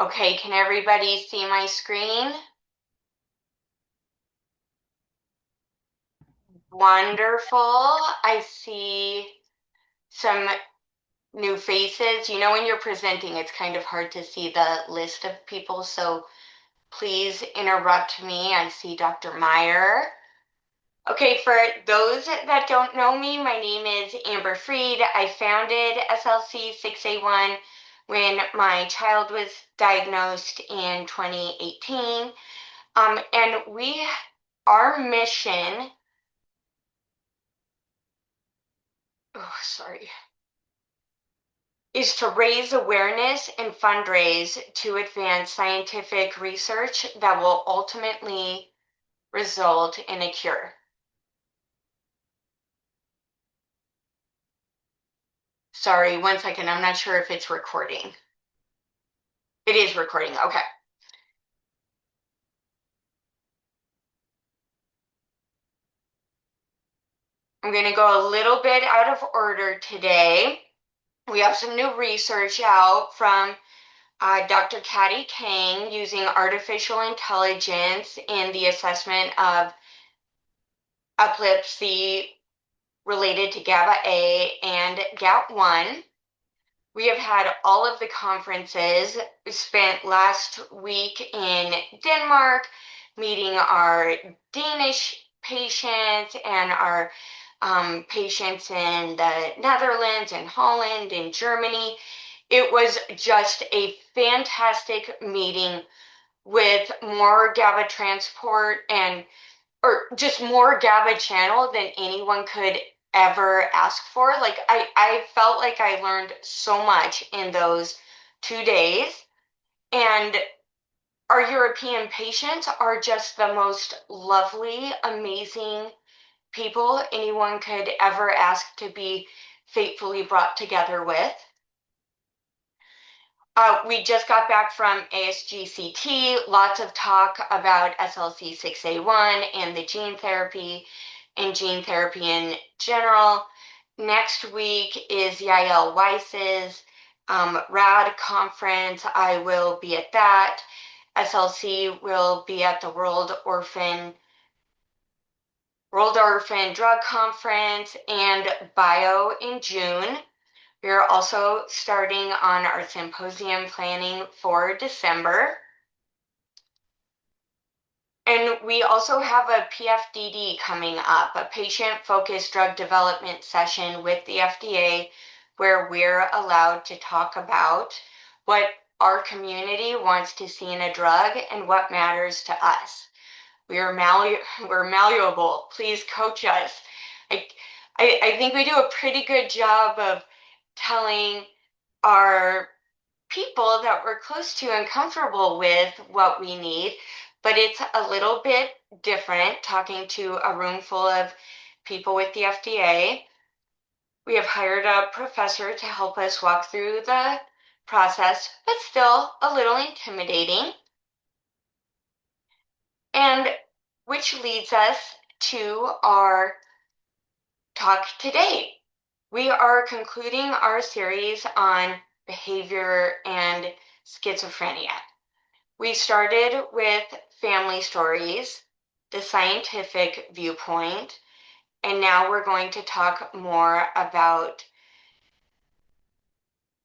Okay, can everybody see my screen? Wonderful. I see some new faces. You know, when you're presenting, it's kind of hard to see the list of people, so please interrupt me. I see Dr. Meyer. Okay, for those that don't know me, my name is Amber Freed. I founded SLC6A1 when my child was diagnosed in 2018. And our mission, sorry, is to raise awareness and fundraise to advance scientific research that will ultimately result in a cure. Sorry, one second. I'm not sure if it's recording. It is recording. Okay. I'm going to go a little bit out of order today. We have some new research out from Dr. Katty Kang using artificial intelligence in the assessment of epilepsy related to GABA A and GAP1. We have had all of the conferences. We spent last week in Denmark meeting our Danish patients and our patients in the Netherlands and Holland and Germany. It was just a fantastic meeting with more GABA transport or just more GABA channel than anyone could ever ask for. Like I felt like I learned so much in those 2 days. And our European patients are just the most lovely, amazing people anyone could ever ask to be fatefully brought together with. We just got back from ASGCT, lots of talk about SLC6A1 and the gene therapy and gene therapy in general. Next week is Yael Weiss's RAD conference. I will be at that. SLC will be at the World Orphan Drug Conference and Bio in June. We are also starting on our symposium planning for December. And we also have a PFDD coming up, a patient-focused drug development session with the FDA, where we're allowed to talk about what our community wants to see in a drug and what matters to us. We're malleable. Please coach us. I think we do a pretty good job of telling our people that we're close to and comfortable with what we need, but it's a little bit different talking to a room full of people with the FDA. We have hired a professor to help us walk through the process, but still a little intimidating. And which leads us to our talk today. We are concluding our series on behavior and schizophrenia. We started with family stories, the scientific viewpoint, and now we're going to talk more about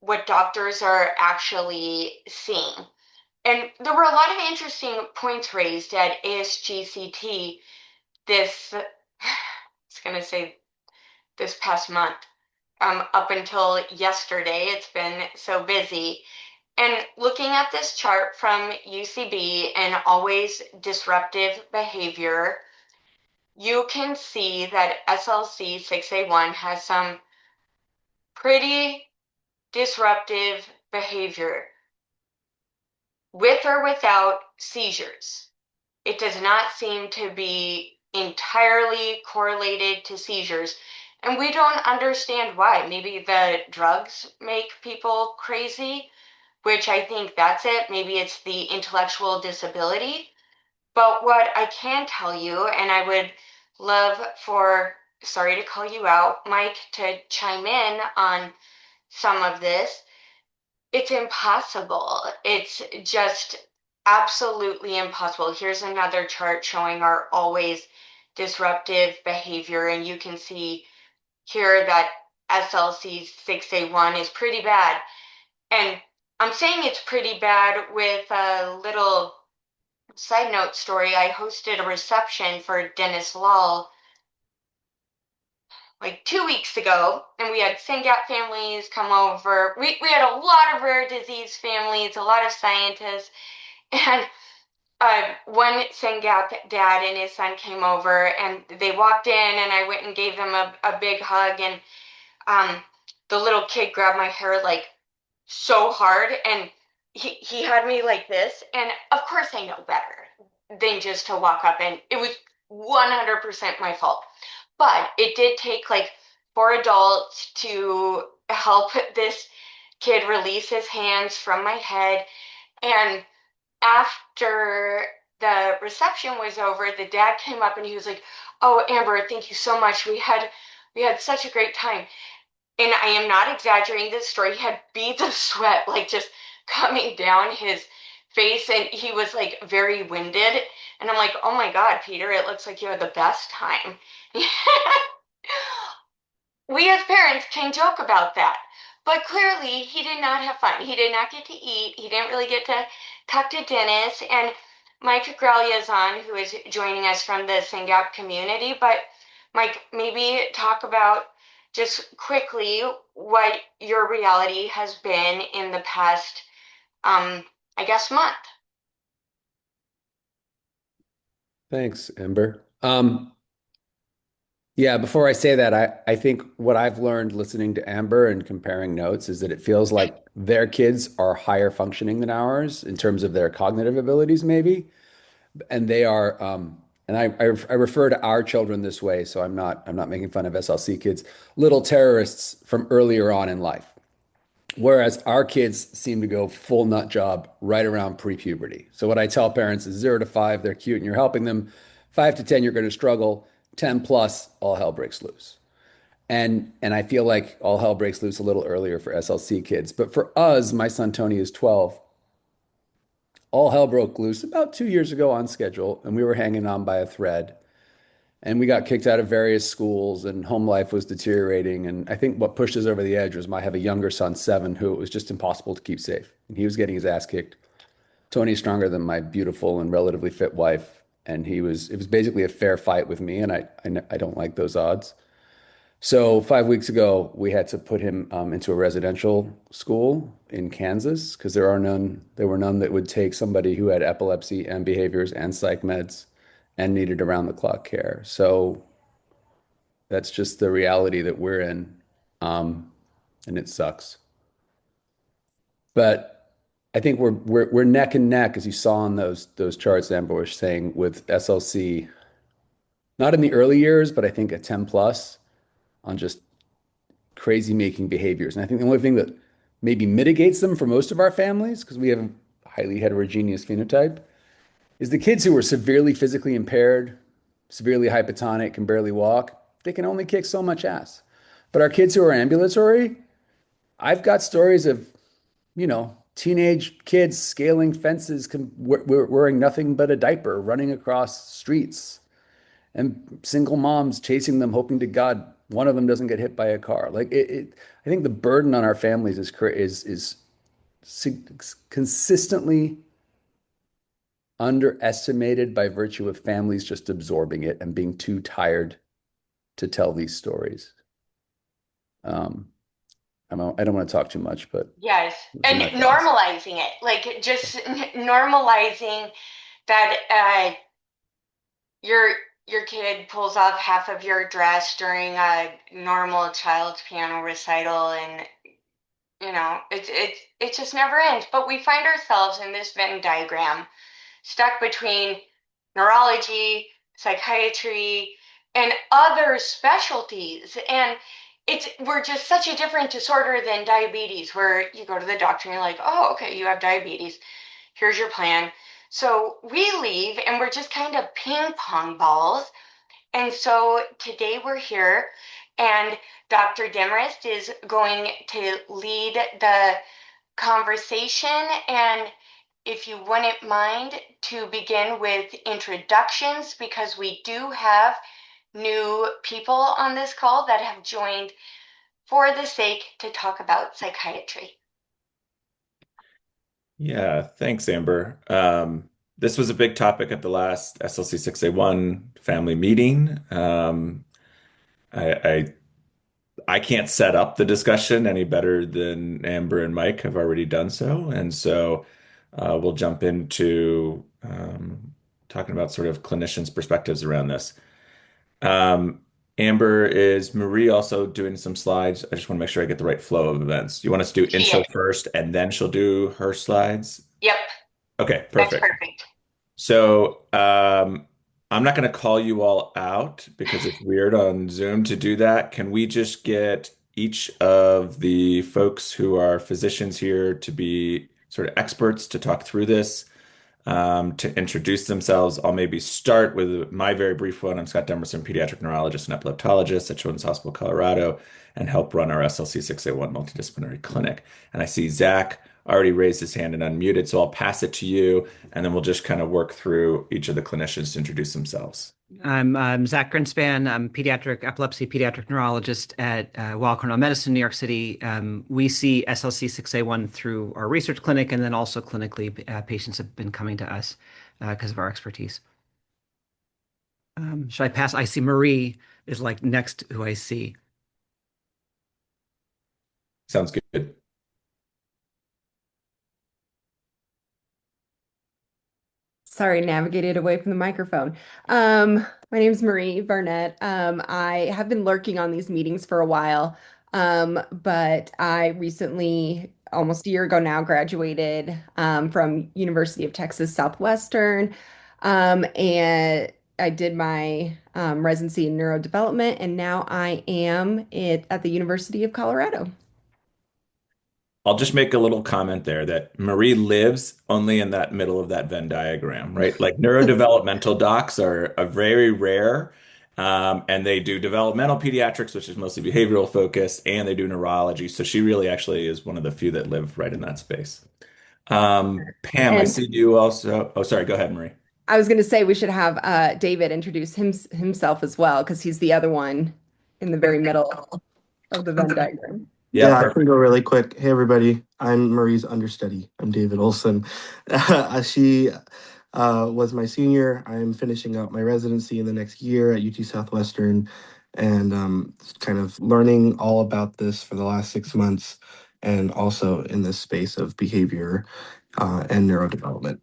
what doctors are actually seeing. And there were a lot of interesting points raised at ASGCT this past month. Up until yesterday, it's been so busy. And looking at this chart from UCB and always disruptive behavior, you can see that SLC6A1 has some pretty disruptive behavior with or without seizures. It does not seem to be entirely correlated to seizures. And we don't understand why. Maybe the drugs make people crazy, which I think that's it. Maybe it's the intellectual disability. But what I can tell you, and I would love for, sorry to call you out, Mike, to chime in on some of this, it's impossible. It's just absolutely impossible. Here's another chart showing our always disruptive behavior, and you can see here that SLC6A1 is pretty bad. And I'm saying it's pretty bad with a little side note story. I hosted a reception for Dennis Lal like 2 weeks ago, and we had SINGAP families come over. We had a lot of rare disease families, a lot of scientists, and one SINGAP dad and his son came over, and they walked in, and I went and gave them a big hug, and the little kid grabbed my hair like so hard, and he had me like this, and of course I know better than just to walk up, and it was 100% my fault. But it did take like 4 adults to help this kid release his hands from my head. And after the reception was over, the dad came up and he was like, "Oh, Amber, thank you so much. We had such a great time." And I am not exaggerating this story. He had beads of sweat like just coming down his face, and he was like very winded. And I'm like, "Oh my God, Peter, it looks like you had the best time." We as parents can joke about that, but clearly he did not have fun. He did not get to eat. He didn't really get to talk to Dennis. And Mike Graglia is on, who is joining us from the SINGAP community. But Mike, maybe talk about just quickly what your reality has been in the past, I guess, month. Thanks, Ember. Yeah, before I say that, I think what I've learned listening to Amber and comparing notes is that it feels like their kids are higher functioning than ours in terms of their cognitive abilities, maybe. And they are, and I refer to our children this way, so I'm not making fun of SLC kids, little terrorists from earlier on in life. Whereas our kids seem to go full nut job right around pre-puberty. So what I tell parents is 0 to 5, they're cute and you're helping them. 5 to 10, you're going to struggle. 10 plus, all hell breaks loose. And I feel like all hell breaks loose a little earlier for SLC kids. But for us, my son Tony is 12. All hell broke loose about 2 years ago on schedule, and we were hanging on by a thread. And we got kicked out of various schools, and home life was deteriorating. And I think what pushed us over the edge was I have a younger son, 7, who it was just impossible to keep safe. And he was getting his ass kicked. Tony's stronger than my beautiful and relatively fit wife, and it was basically a fair fight with me, and I don't like those odds. So 5 weeks ago, we had to put him into a residential school in Kansas because there were none that would take somebody who had epilepsy and behaviors and psych meds and needed around the clock care. So that's just the reality that we're in, and it sucks. But I think we're neck and neck, as you saw on those charts Amber was saying, with SLC, not in the early years, but I think a 10 plus on just crazy making behaviors. And I think the only thing that maybe mitigates them for most of our families, because we have a highly heterogeneous phenotype, is the kids who are severely physically impaired, severely hypotonic, can barely walk, they can only kick so much ass. But our kids who are ambulatory, I've got stories of, teenage kids scaling fences, wearing nothing but a diaper, running across streets, and single moms chasing them, hoping to God one of them doesn't get hit by a car. I think the burden on our families is consistently underestimated by virtue of families just absorbing it and being too tired to tell these stories. Um, I don't want to talk too much, but Yes. those are And my thoughts. normalizing it, like just normalizing that your your kid pulls off half of your dress during a normal child's piano recital, and it just never ends. But we find ourselves in this Venn diagram, stuck between neurology, psychiatry, and other specialties. And we're just such a different disorder than diabetes, where you go to the doctor and you're like, "Oh, okay, you have diabetes. Here's your plan." So we leave and we're just kind of ping pong balls. And so today we're here, and Dr. Demarest is going to lead the conversation. And if you wouldn't mind to begin with introductions, because we do have new people on this call that have joined for the sake to talk about psychiatry. Yeah, thanks, Amber. This was a big topic at the last SLC6A1 family meeting. I I can't set up the discussion any better than Amber and Mike have already done so, and so we'll jump into talking about sort of clinicians' perspectives around this. Um, Amber, is Marie also doing some slides? I just want to make sure I get the right flow of events. You want us to do She is. intro first, and then she'll do her slides? Yep, Okay, that's perfect. perfect. So, I'm not going to call you all out because it's weird on Zoom to do that. Can we just get each of the folks who are physicians here to be sort of experts to talk through this, to introduce themselves? I'll maybe start with my very brief one. I'm Scott Demarest, pediatric neurologist and epileptologist at Children's Hospital Colorado, and help run our SLC6A1 multidisciplinary clinic. And I see Zach already raised his hand and unmuted, so I'll pass it to you, and then we'll just kind of work through each of the clinicians to introduce themselves. I'm Zach Grinspan. I'm pediatric neurologist at Weill Cornell Medicine, New York City. We see SLC6A1 through our research clinic, and then also clinically, patients have been coming to us because of our expertise. Should I pass? I see Marie is like next who I see. Sounds good. Sorry, navigated away from the microphone. My name is Marie Varnet. I have been lurking on these meetings for a while, but I recently, almost a year ago now, graduated from University of Texas Southwestern, and I did my residency in neurodevelopment, and now I am at the University of Colorado. I'll just make a little comment there that Marie lives only in that middle of that Venn diagram, right? Like neurodevelopmental docs are very rare, and they do developmental pediatrics, which is mostly behavioral focused, and they do neurology. So she really actually is one of the few that live right in that space. Pam, I And see you also. Oh, sorry. Go ahead, Marie. I was going to say we should have David introduce himself as well, because he's the other one in the very middle of the Venn diagram. Yeah, Yeah, I can perfect. go really quick. Hey, everybody. I'm Marie's understudy. I'm David Olson. She was my senior. I'm finishing up my residency in the next year at UT Southwestern and kind of learning all about this for the last 6 months and also in this space of behavior and neurodevelopment.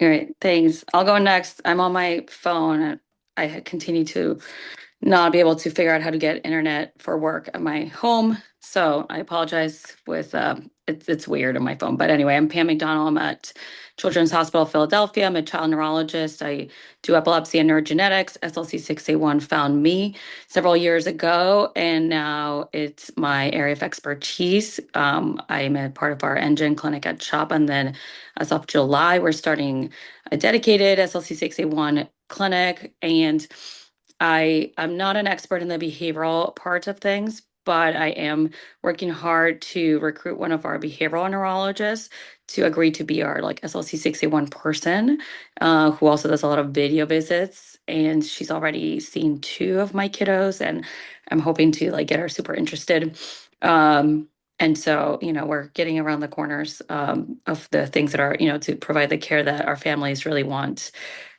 All right, thanks. I'll go next. I'm on my phone. And I continue to not be able to figure out how to get internet for work at my home. So I apologize with it's weird on my phone. But anyway, I'm Pam McDonald. I'm at Children's Hospital Philadelphia. I'm a child neurologist. I do epilepsy and neurogenetics. SLC6A1 found me several years ago, and now it's my area of expertise. I'm a part of our engine clinic at CHOP, and then as of July, we're starting a dedicated SLC6A1 clinic. And I'm not an expert in the behavioral part of things, but I am working hard to recruit one of our behavioral neurologists to agree to be our like SLC6A1 person, who also does a lot of video visits. And she's already seen two of my kiddos, and I'm hoping to like get her super interested. And so, we're getting around the corners of the things that are, to provide the care that our families really want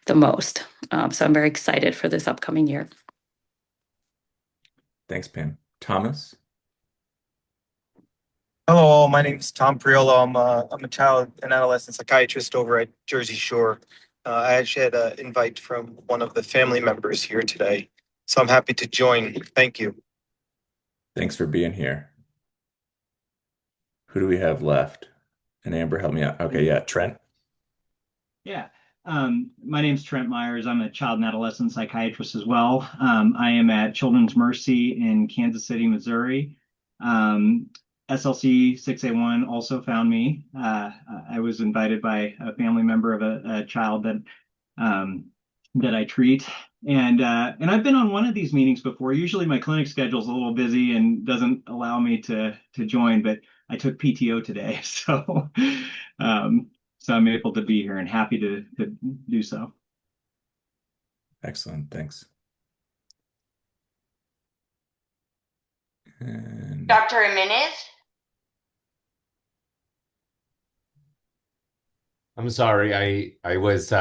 the most. So I'm very excited for this upcoming year. Thanks, Pam. Thomas? Hello, all. My name is Tom Priolo. I'm a child and adolescent psychiatrist over at Jersey Shore. I actually had an invite from one of the family members here today, so I'm happy to join. Thank you. Thanks for being here. Who do we have left? And Amber, help me out. Okay, yeah, Trent. Yeah. My name's Trent Myers. I'm a child and adolescent psychiatrist as well. I am at Children's Mercy in Kansas City, Missouri. SLC6A1 also found me. I was invited by a family member of a child that I treat. And I've been on one of these meetings before. Usually my clinic schedule is a little busy and doesn't allow me to join, but I took PTO today, so I'm able to be here and happy to do so. Excellent. Thanks. And Dr. Jimenez? I'm sorry, I was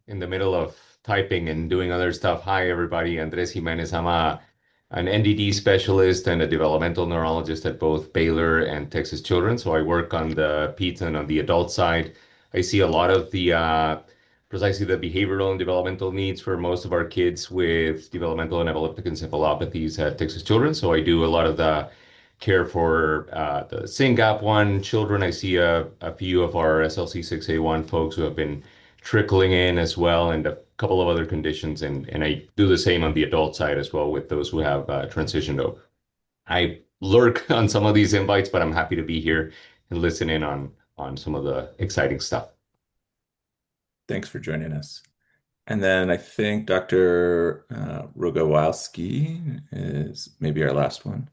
in the middle of typing and doing other stuff. Hi, everybody. Andres Jimenez. I'm an NDD specialist and a developmental neurologist at both Baylor and Texas Children. So I work on the peds and on the adult side. I see a lot of the precisely the behavioral and developmental needs for most of our kids with developmental and epileptic encephalopathies at Texas Children. So I do a lot of the care for the SYNGAP1 children. I see a few of our SLC6A1 folks who have been trickling in as well, and a couple of other conditions. And I do the same on the adult side as well with those who have transitioned over. I lurk on some of these invites, but I'm happy to be here and listen in on some of the exciting stuff. thanks for joining us. And then I think Dr. Rogowski is maybe our last one.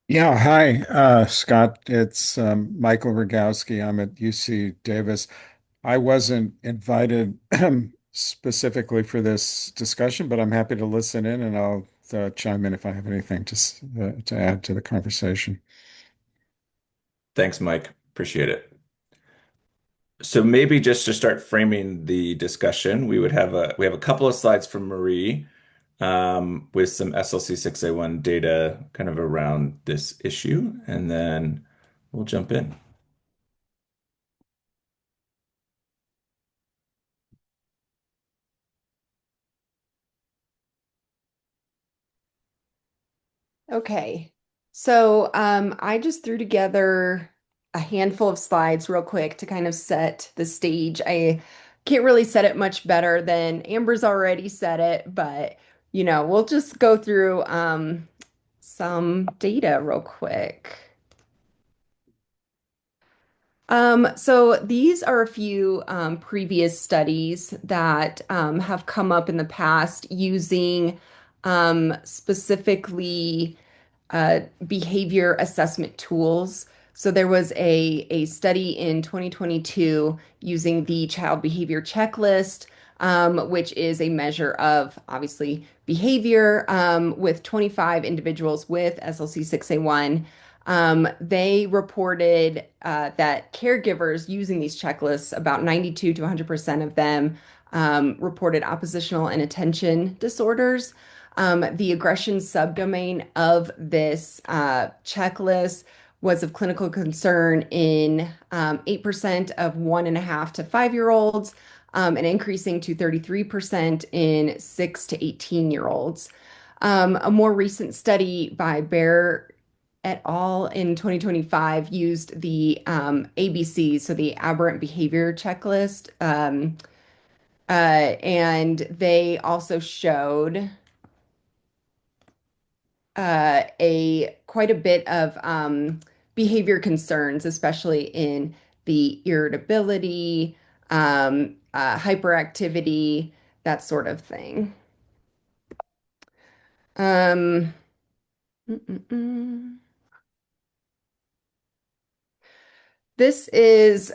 Yeah, hi, Scott. It's Michael Rogowski. I'm at UC Davis. I wasn't invited specifically for this discussion, but I'm happy to listen in and I'll chime in if I have anything to add to the conversation. Thanks, Mike. Appreciate it. So maybe just to start framing the discussion, we have a couple of slides from Marie with some SLC6A1 data kind of around this issue, and then we'll jump in. Okay. So I just threw together a handful of slides real quick to kind of set the stage. I can't really set it much better than Amber's already said it, but we'll just go through some data real quick. So these are a few previous studies that have come up in the past using specifically behavior assessment tools. So there was a study in 2022 using the child behavior checklist, which is a measure of obviously behavior with 25 individuals with SLC6A1. They reported that caregivers using these checklists, about 92 to 100% of them, reported oppositional and attention disorders. The aggression subdomain of this checklist was of clinical concern in 8% of 1.5 to 5-year-olds, and increasing to 33% in 6 to 18-year-olds. A more recent study by Bear et al. In 2025 used the ABCs, so the aberrant behavior checklist, and they also showed a quite a bit of behavior concerns, especially in the irritability, hyperactivity, that sort of thing. Um, mm, mm, mm. This is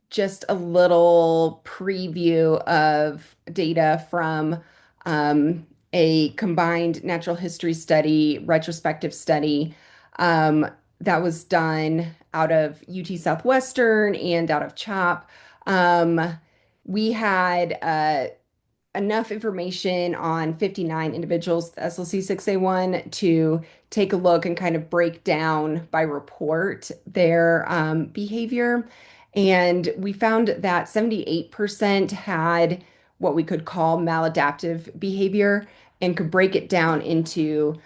just a little preview of data from a combined natural history study, retrospective study that was done out of UT Southwestern and out of CHOP. We had enough information on 59 individuals with SLC6A1 to take a look and kind of break down by report their behavior. And we found that 78% had what we could call maladaptive behavior and could break it down into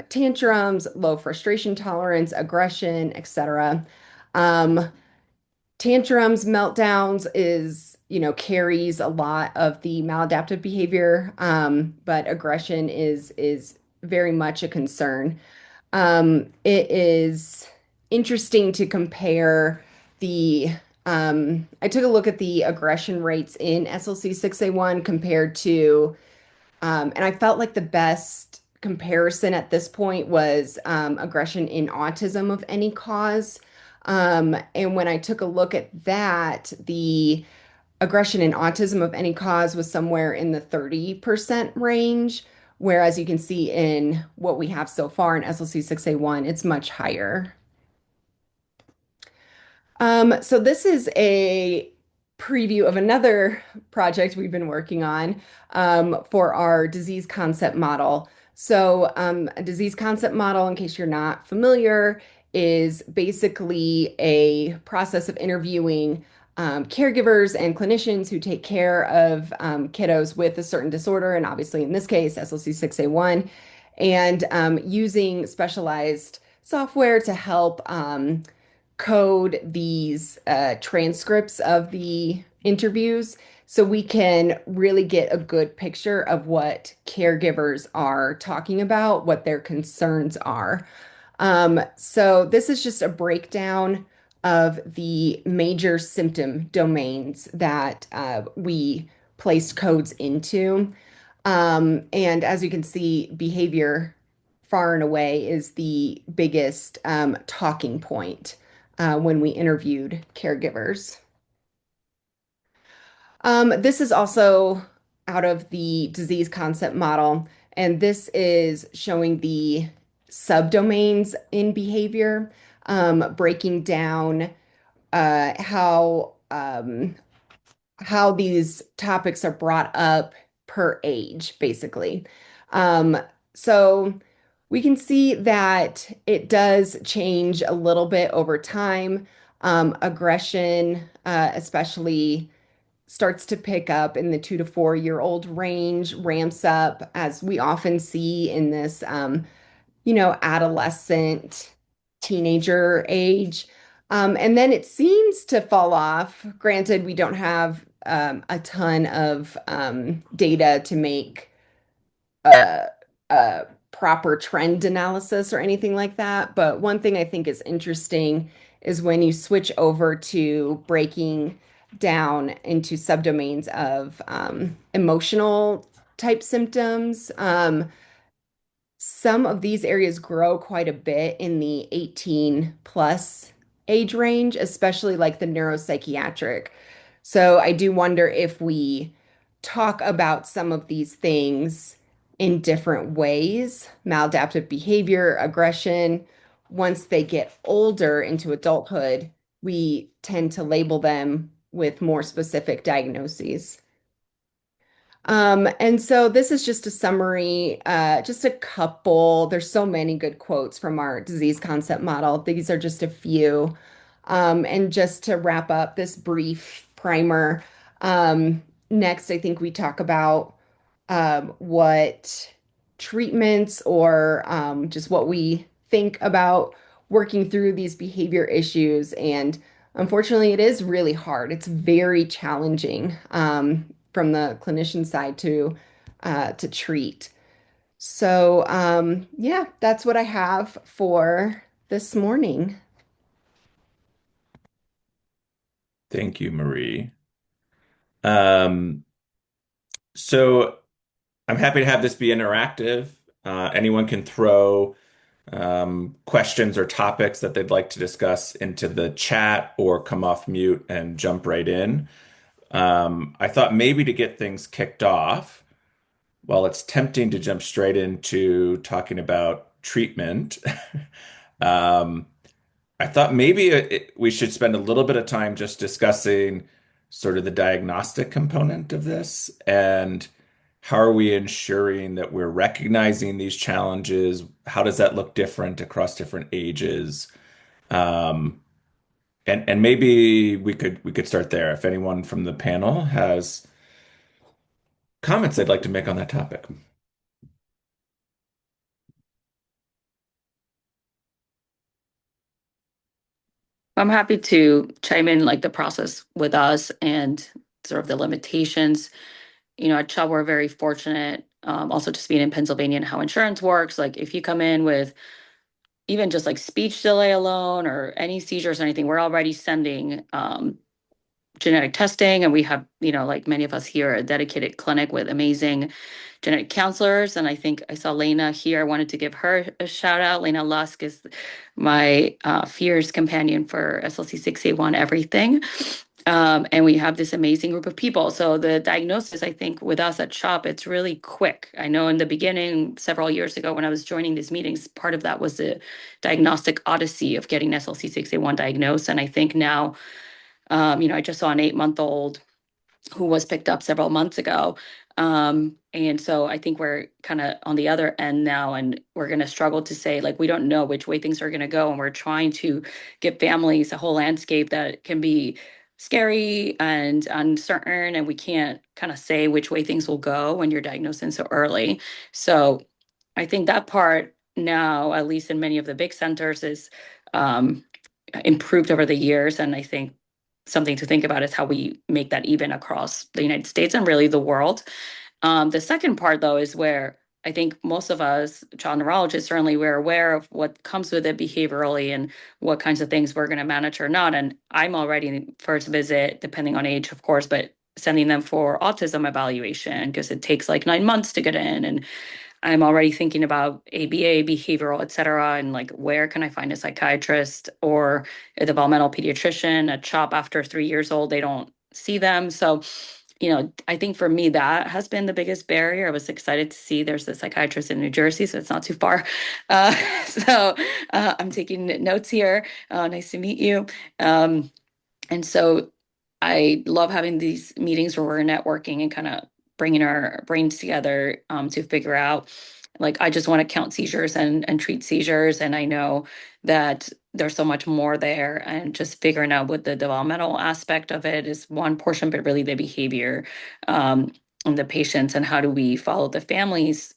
tantrums, low frustration tolerance, aggression, etc. Tantrums, meltdowns is, carries a lot of the maladaptive behavior, but aggression is very much a concern. It is interesting to compare the I took a look at the aggression rates in SLC6A1 compared to And I felt like the best comparison at this point was aggression in autism of any cause. And when I took a look at that, the aggression in autism of any cause was somewhere in the 30% range, whereas you can see in what we have so far in SLC6A1, it's much higher. So this is a preview of another project we've been working on for our disease concept model. So a disease concept model, in case you're not familiar, is basically a process of interviewing caregivers and clinicians who take care of kiddos with a certain disorder, and obviously in this case, SLC6A1, and using specialized software to help code these transcripts of the interviews so we can really get a good picture of what caregivers are talking about, what their concerns are. So this is just a breakdown of the major symptom domains that we placed codes into. And as you can see, behavior far and away is the biggest talking point when we interviewed caregivers. This is also out of the disease concept model, and this is showing the subdomains in behavior, breaking down how these topics are brought up per age, basically. So we can see that it does change a little bit over time. Aggression, especially, starts to pick up in the 2 to 4 year old range, ramps up as we often see in this, adolescent, teenager age. And then it seems to fall off. Granted, we don't have a ton of data to make a, a proper trend analysis or anything like that. But one thing I think is interesting is when you switch over to breaking down into subdomains of emotional type symptoms. Some of these areas grow quite a bit in the 18 plus age range, especially like the neuropsychiatric. So I do wonder if we talk about some of these things in different ways, maladaptive behavior, aggression. Once they get older into adulthood, we tend to label them with more specific diagnoses. And so this is just a summary, just a couple. There's so many good quotes from our disease concept model. These are just a few. And just to wrap up this brief primer, next, I think we talk about what treatments or just what we think about working through these behavior issues. And unfortunately, it is really hard. It's very challenging from the clinician side to treat. So yeah, that's what I have for this morning. Thank you, Marie. So I'm happy to have this be interactive. Anyone can throw questions or topics that they'd like to discuss into the chat or come off mute and jump right in. I thought maybe to get things kicked off, while it's tempting to jump straight into talking about treatment, um, I thought maybe we should spend a little bit of time just discussing sort of the diagnostic component of this and how are we ensuring that we're recognizing these challenges? How does that look different across different ages? Um, and maybe we could start there. If anyone from the panel has comments they'd like to make on that topic. I'm happy to chime in like the process with us and sort of the limitations. At Chubb, we're very fortunate, also just being in Pennsylvania and how insurance works. Like if you come in with even just like speech delay alone or any seizures or anything, we're already sending genetic testing, and we have, like many of us here, a dedicated clinic with amazing genetic counselors. And I think I saw Laina here. I wanted to give her a shout out. Laina Lusk is my fierce companion for SLC6A1 everything. And we have this amazing group of people. So the diagnosis, I think, with us at SHOP, it's really quick. I know in the beginning, several years ago, when I was joining these meetings, part of that was the diagnostic odyssey of getting SLC6A1 diagnosed. And I think now, I just saw an 8-month-old who was picked up several months ago. And so I think we're kind of on the other end now, and we're going to struggle to say, like, we don't know which way things are going to go. And we're trying to give families a whole landscape that can be scary and uncertain. And we can't kind of say which way things will go when you're diagnosed in so early. So I think that part now, at least in many of the big centers, is improved over the years. And I think something to think about is how we make that even across the United States and really the world. The second part, though, is where I think most of us child neurologists, certainly we're aware of what comes with it behaviorally and what kinds of things we're going to manage or not. And I'm already first visit, depending on age, of course, but sending them for autism evaluation because it takes like 9 months to get in. And I'm already thinking about ABA, behavioral, et cetera, and like, where can I find a psychiatrist or a developmental pediatrician at CHOP after 3 years old? They don't see them. So, I think for me, that has been the biggest barrier. I was excited to see there's a psychiatrist in New Jersey, so it's not too far. I'm taking notes here. Nice to meet you. And so I love having these meetings where we're networking and kind of bringing our brains together to figure out, like, I just want to count seizures and treat seizures. And I know that there's so much more there, and just figuring out what the developmental aspect of it is one portion, but really the behavior and the patients, and how do we follow the families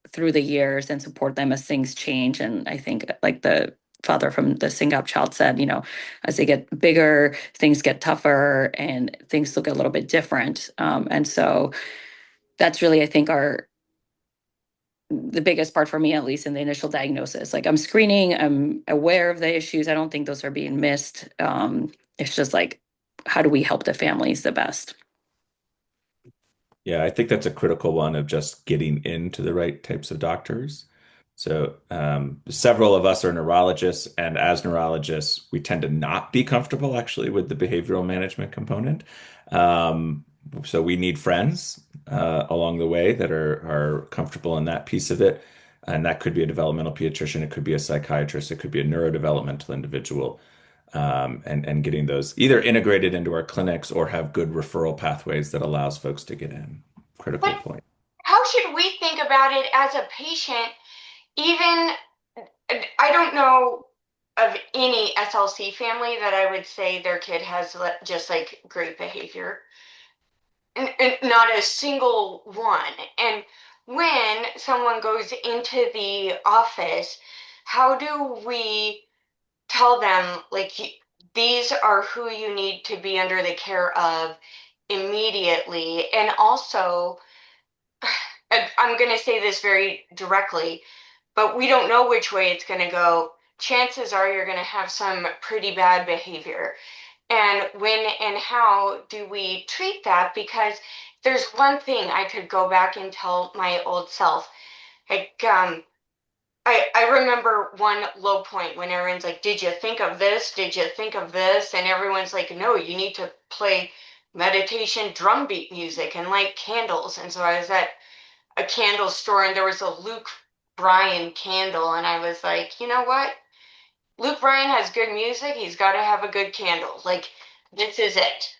through the years and support them as things change. And I think, like the father from the Sing Up child said, as they get bigger, things get tougher and things look a little bit different. And so that's really, I think, the biggest part for me, at least in the initial diagnosis. Like, I'm screening, I'm aware of the issues. I don't think those are being missed. It's just like, how do we help the families the best? Yeah, I think that's a critical one of just getting into the right types of doctors. So, several of us are neurologists, and as neurologists, we tend to not be comfortable actually with the behavioral management component. So we need friends along the way that are comfortable in that piece of it. And that could be a developmental pediatrician, it could be a psychiatrist, it could be a neurodevelopmental individual. And getting those either integrated into our clinics or have good referral pathways that allows folks to get in. Critical But point. how should we think about it as a patient? Even, I don't know of any SLC family that I would say their kid has just like great behavior. And not a single one. And when someone goes into the office, how do we tell them, like, these are who you need to be under the care of immediately? And also, I'm going to say this very directly, but we don't know which way it's going to go. Chances are you're going to have some pretty bad behavior. And when and how do we treat that? Because there's one thing I could go back and tell my old self. Like, I remember one low point when everyone's like, did you think of this? Did you think of this? And everyone's like, no, you need to play meditation drum beat music and light candles. And so I was at a candle store and there was a Luke Bryan candle. And I was like, you know what? Luke Bryan has good music. He's got to have a good candle. Like, this is it.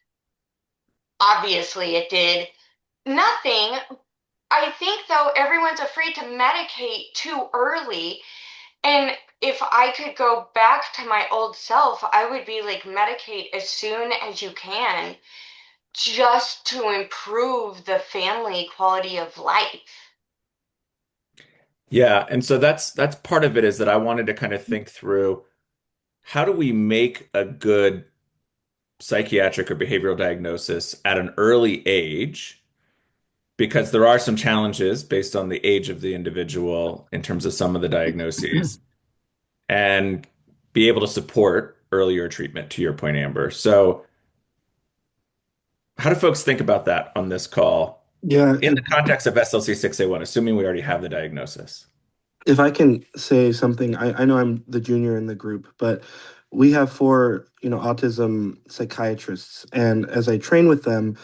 Obviously, it did nothing. I think, though, everyone's afraid to medicate too early. And if I could go back to my old self, I would be like, medicate as soon as you can, just to improve the family quality of life. Yeah, and so that's part of it, is that I wanted to kind of think through how do we make a good psychiatric or behavioral diagnosis at an early age, because there are some challenges based on the age of the individual in terms of some of the diagnoses, and be able to support earlier treatment, to your point, Amber. So How do folks think about that on this call Yeah, in the context of SLC6A1, assuming we already have the diagnosis? if I can say something, I know I'm the junior in the group, but we have four, autism psychiatrists, and as I train with them,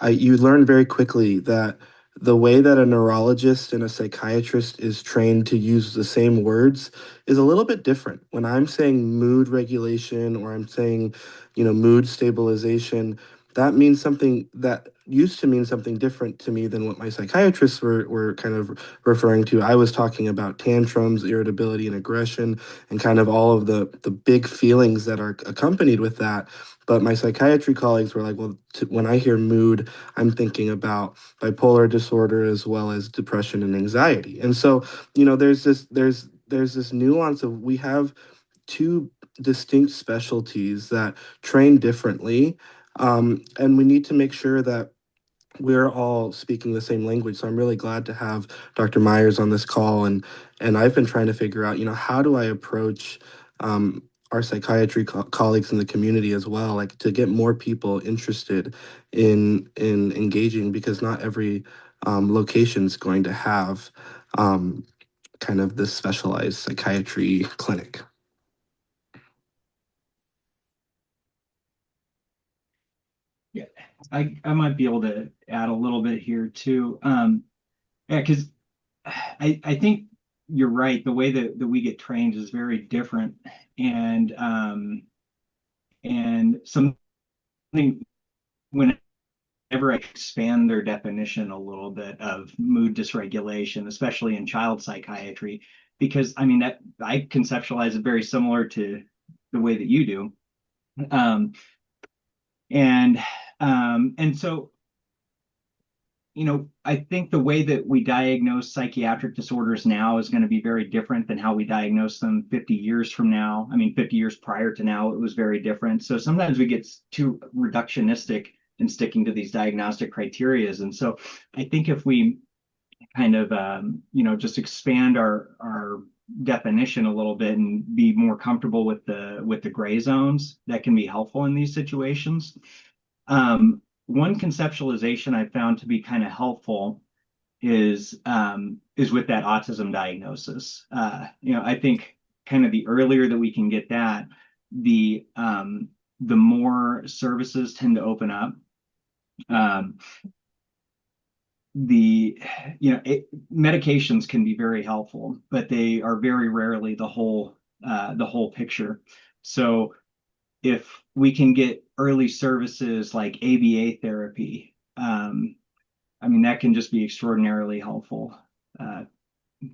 you learn very quickly that the way that a neurologist and a psychiatrist is trained to use the same words is a little bit different. When I'm saying mood regulation or I'm saying, mood stabilization, that means something that used to mean something different to me than what my psychiatrists were kind of referring to. I was talking about tantrums, irritability, and aggression, and kind of all of the big feelings that are accompanied with that. But my psychiatry colleagues were like, well, when I hear mood, I'm thinking about bipolar disorder as well as depression and anxiety. And so, there's this nuance of we have two distinct specialties that train differently. And we need to make sure that we're all speaking the same language. So I'm really glad to have Dr. Myers on this call, and I've been trying to figure out, how do I approach our psychiatry colleagues in the community as well, like to get more people interested in engaging, because not every location is going to have kind of this specialized psychiatry clinic. Yeah, I might be able to add a little bit here too. Yeah, because I think you're right. The way that we get trained is very different, and something whenever I expand their definition a little bit of mood dysregulation, especially in child psychiatry, because I mean that I conceptualize it very similar to the way that you do. And so, I think the way that we diagnose psychiatric disorders now is going to be very different than how we diagnose them 50 years from now. I mean, 50 years prior to now, it was very different. So sometimes we get too reductionistic in sticking to these diagnostic criterias. And so I think if we kind of, just expand our definition a little bit and be more comfortable with the gray zones, that can be helpful in these situations. One conceptualization I found to be kind of helpful is with that autism diagnosis. I think kind of the earlier that we can get that, the more services tend to open up. Medications can be very helpful, but they are very rarely the whole picture. So if we can get early services like ABA therapy, I mean, that can just be extraordinarily helpful.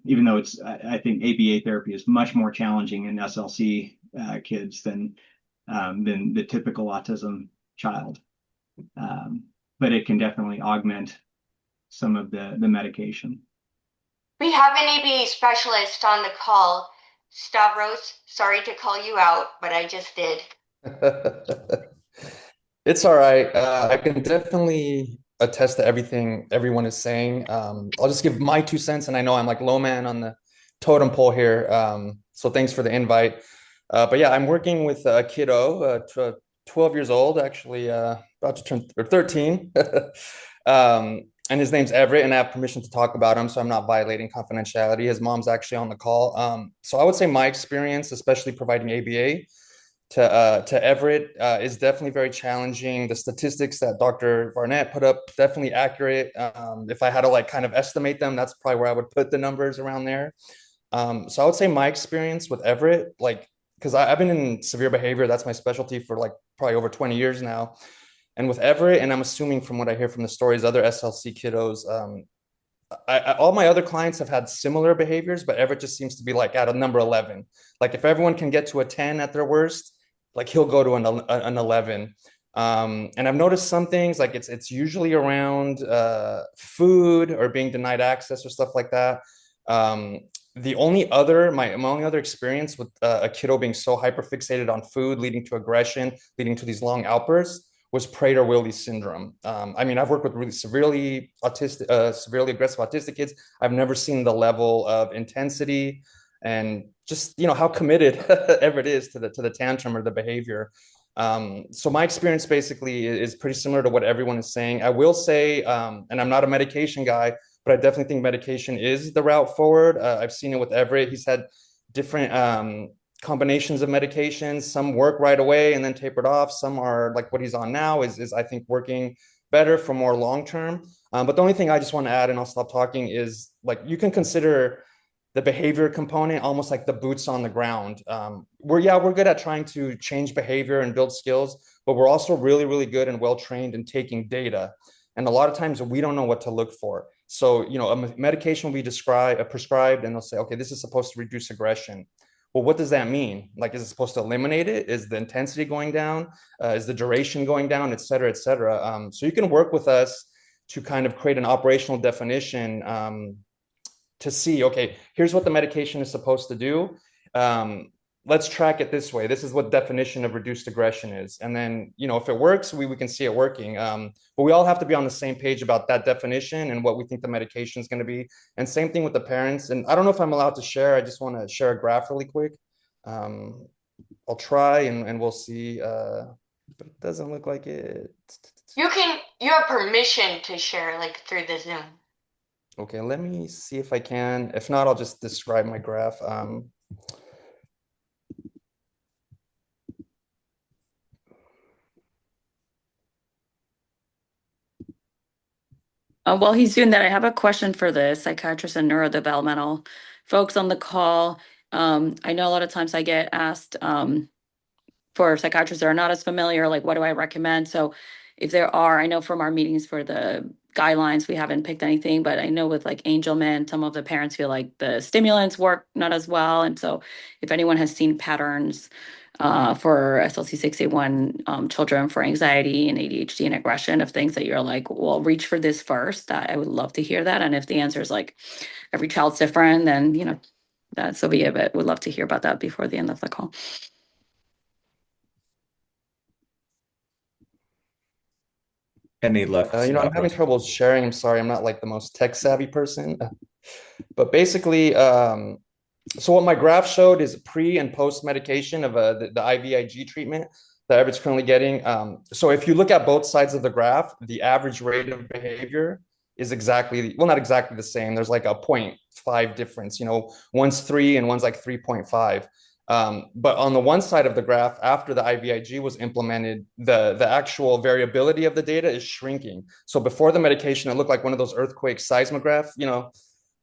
Even though I think ABA therapy is much more challenging in SLC kids than the typical autism child. But it can definitely augment some of the medication. We have an ABA specialist on the call. Stavros, sorry to call you out, but I just did. It's all right. I can definitely attest to everything everyone is saying. I'll just give my 2 cents, and I know I'm like low man on the totem pole here. So thanks for the invite. But yeah, I'm working with a kiddo, 12 years old, actually, about to turn 13. And his name's Everett, and I have permission to talk about him, so I'm not violating confidentiality. His mom's actually on the call. So I would say my experience, especially providing ABA to Everett, is definitely very challenging. The statistics that Dr. Varnet put up, definitely accurate. If I had to like kind of estimate them, that's probably where I would put the numbers around there. So I would say my experience with Everett, like, because I've been in severe behavior, that's my specialty for like probably over 20 years now. And with Everett, and I'm assuming from what I hear from the stories, other SLC kiddos, all my other clients have had similar behaviors, but Everett just seems to be like at a number 11. Like if everyone can get to a 10 at their worst, like he'll go to an 11. And I've noticed some things like it's usually around food or being denied access or stuff like that. My only other experience with a kiddo being so hyperfixated on food, leading to aggression, leading to these long outbursts, was Prader-Willi syndrome. I mean, I've worked with really severely aggressive autistic kids. I've never seen the level of intensity and just how committed Everett is to the tantrum or the behavior. So my experience basically is pretty similar to what everyone is saying. I will say, and I'm not a medication guy, but I definitely think medication is the route forward. I've seen it with Everett. He's had different combinations of medications. Some work right away and then tapered off. Some are like what he's on now is I think working better for more long term. But the only thing I just want to add, and I'll stop talking, is like you can consider the behavior component almost like the boots on the ground. We're good at trying to change behavior and build skills, but we're also really, really good and well trained in taking data. And a lot of times we don't know what to look for. So, a medication will be prescribed, and they'll say, okay, this is supposed to reduce aggression. Well, what does that mean? Like, is it supposed to eliminate it? Is the intensity going down? Is the duration going down, et cetera, et cetera? So you can work with us to kind of create an operational definition to see, okay, here's what the medication is supposed to do. Let's track it this way. This is what definition of reduced aggression is. And then, if it works, we can see it working. But we all have to be on the same page about that definition and what we think the medication is going to be. And same thing with the parents. And I don't know if I'm allowed to share. I just want to share a graph really quick. I'll try and we'll see. But it doesn't look like it. You have permission to share like through the Zoom. Okay, let me see if I can. If not, I'll just describe my graph. While he's doing that, I have a question for the psychiatrists and neurodevelopmental folks on the call. I know a lot of times I get asked for psychiatrists that are not as familiar, like what do I recommend? So if there are, I know from our meetings for the guidelines, we haven't picked anything, but I know with like Angelman, some of the parents feel like the stimulants work not as well. And so if anyone has seen patterns for SLC6A1 children for anxiety and ADHD and aggression of things that you're like, well, reach for this first. I would love to hear that. And if the answer is like every child's different, then, that so be it. But would love to hear about that before the end of the call. Any luck? I'm having trouble sharing. I'm sorry. I'm not like the most tech savvy person. But basically, so what my graph showed is pre and post medication of the IVIG treatment that Everett's currently getting. So if you look at both sides of the graph, the average rate of behavior is not exactly the same. There's like a 0.5 difference. One's 3 and one's like 3.5. But on the one side of the graph, after the IVIG was implemented, the actual variability of the data is shrinking. So before the medication, it looked like one of those earthquake seismograph,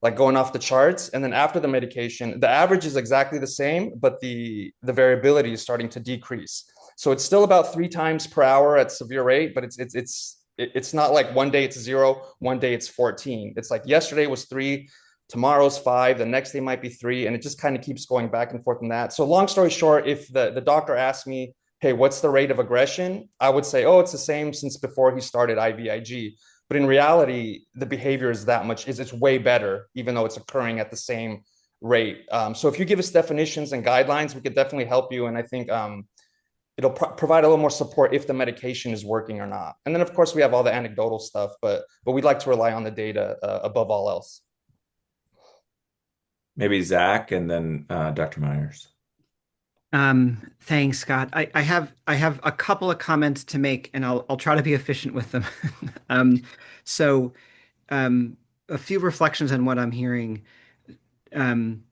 like going off the charts. And then after the medication, the average is exactly the same, but the variability is starting to decrease. So it's still about 3 times per hour at severe rate, but it's not like one day it's 0, one day it's 14. It's like yesterday was 3, tomorrow's 5, the next day might be 3, and it just kind of keeps going back and forth in that. So long story short, if the doctor asked me, hey, what's the rate of aggression? I would say, oh, it's the same since before he started IVIG. But in reality, the behavior is it's way better, even though it's occurring at the same rate. So if you give us definitions and guidelines, we could definitely help you. And I think it'll provide a little more support if the medication is working or not. And then, of course, we have all the anecdotal stuff, but we'd like to rely on the data above all else. Maybe Zach and then Dr. Myers. Thanks, Scott. I have a couple of comments to make, and I'll try to be efficient with them. So a few reflections on what I'm hearing. One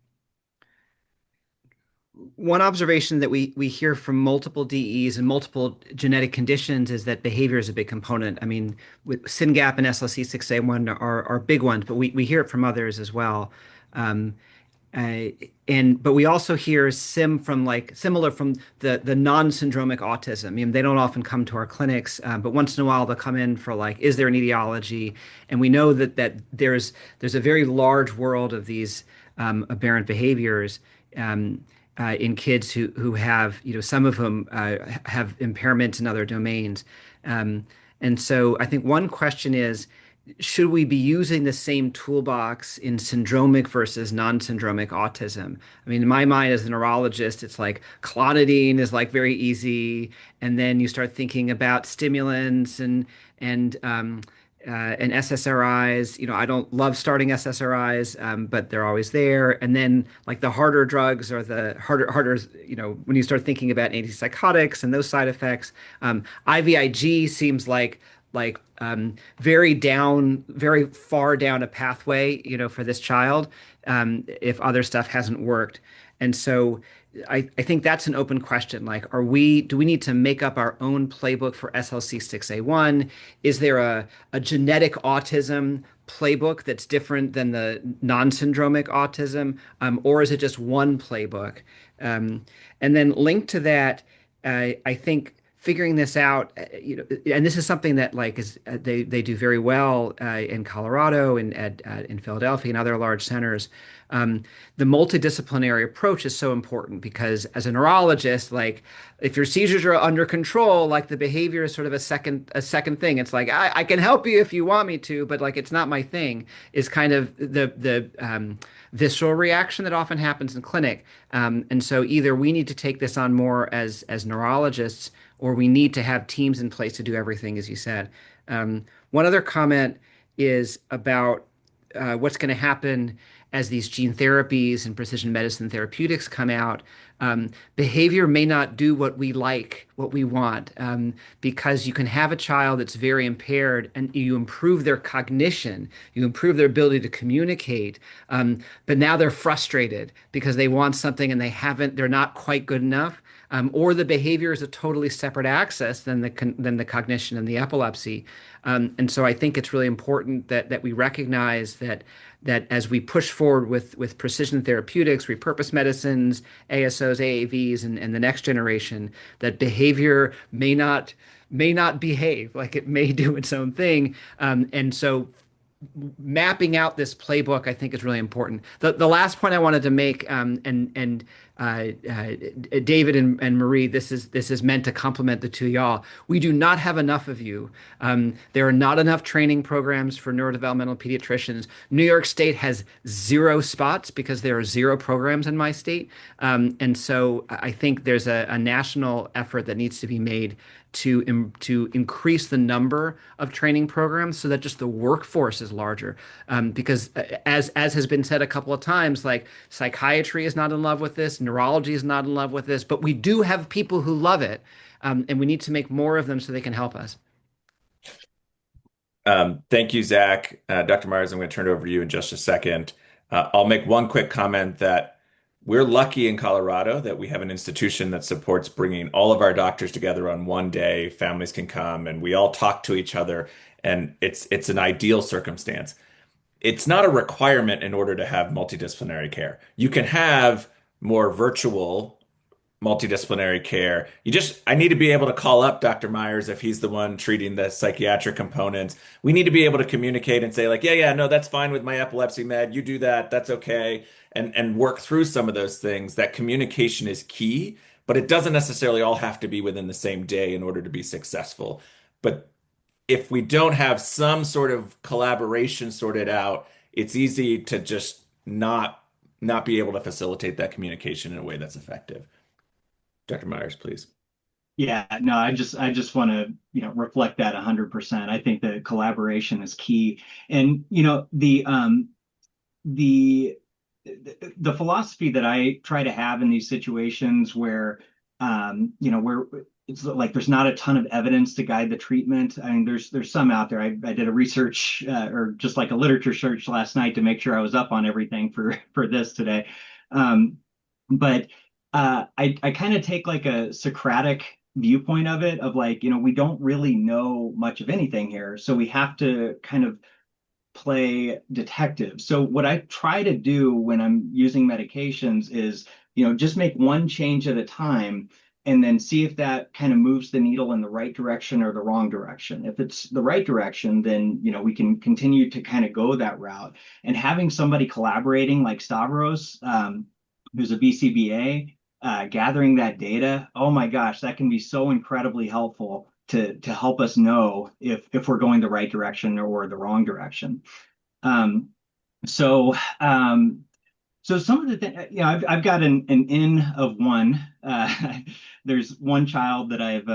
observation that we hear from multiple DEs and multiple genetic conditions is that behavior is a big component. I mean, with SYNGAP and SLC6A1 are big ones, but we hear it from others as well. But we also hear similar from the non-syndromic autism. I mean, they don't often come to our clinics, but once in a while they'll come in for like, is there an etiology? And we know that there's a very large world of these aberrant behaviors in kids who have, some of whom have impairments in other domains. And so I think one question is, should we be using the same toolbox in syndromic versus non-syndromic autism? I mean, in my mind as a neurologist, it's like clonidine is like very easy. And then you start thinking about stimulants and and SSRIs. I don't love starting SSRIs, but they're always there. And then like the harder drugs or the harder, when you start thinking about antipsychotics and those side effects, IVIG seems like very far down a pathway, for this child, if other stuff hasn't worked. And so I think that's an open question. Like, do we need to make up our own playbook for SLC6A1? Is there a genetic autism playbook that's different than the non-syndromic autism? Or is it just one playbook? And then linked to that, I think figuring this out, and this is something that they do very well in Colorado and in Philadelphia and other large centers. The multidisciplinary approach is so important because as a neurologist, like if your seizures are under control, like the behavior is sort of a second thing. It's like I can help you if you want me to, but like it's not my thing. Is kind of the visceral reaction that often happens in clinic. And so either we need to take this on more as neurologists, or we need to have teams in place to do everything, as you said. One other comment is about what's going to happen as these gene therapies and precision medicine therapeutics come out. Behavior may not do what we like, what we want, because you can have a child that's very impaired and you improve their cognition, you improve their ability to communicate, but now they're frustrated because they want something and they're not quite good enough. Or the behavior is a totally separate axis than the cognition and the epilepsy. And so I think it's really important that we recognize that as we push forward with precision therapeutics, repurposed medicines, ASOs, AAVs, and the next generation, that behavior may not behave, like it may do its own thing. And so mapping out this playbook, I think, is really important. The last point I wanted to make, and David and Marie, this is meant to complement the two of y'all. We do not have enough of you. There are not enough training programs for neurodevelopmental pediatricians. New York State has 0 spots because there are 0 programs in my state. And so I think there's a national effort that needs to be made to increase the number of training programs so that just the workforce is larger. Because as has been said a couple of times, like psychiatry is not in love with this, neurology is not in love with this, but we do have people who love it, and we need to make more of them so they can help us. Thank you, Zach. Dr. Myers, I'm going to turn it over to you in just a second. I'll make one quick comment that we're lucky in Colorado that we have an institution that supports bringing all of our doctors together on one day. Families can come and we all talk to each other, and it's an ideal circumstance. It's not a requirement in order to have multidisciplinary care. You can have more virtual multidisciplinary care. I need to be able to call up Dr. Myers if he's the one treating the psychiatric components. We need to be able to communicate and say like, yeah, no, that's fine with my epilepsy med. You do that. That's okay. And work through some of those things. That communication is key, but it doesn't necessarily all have to be within the same day in order to be successful. But if we don't have some sort of collaboration sorted out, it's easy to just not be able to facilitate that communication in a way that's effective. Dr. Myers, please. Yeah, no, I just want to, reflect that 100%. I think that collaboration is key. And, the philosophy that I try to have in these situations where, where it's like there's not a ton of evidence to guide the treatment. I mean, there's some out there. I did a research or just like a literature search last night to make sure I was up on everything for this today. But I kind of take like a Socratic viewpoint of it, of like, we don't really know much of anything here. So we have to kind of play detective. So what I try to do when I'm using medications is, just make one change at a time and then see if that kind of moves the needle in the right direction or the wrong direction. If it's the right direction, then, we can continue to kind of go that route. And having somebody collaborating like Stavros, who's a BCBA, gathering that data, oh my gosh, that can be so incredibly helpful to help us know if we're going the right direction or the wrong direction. So some of the things, I've got an N of one. There's one child that I've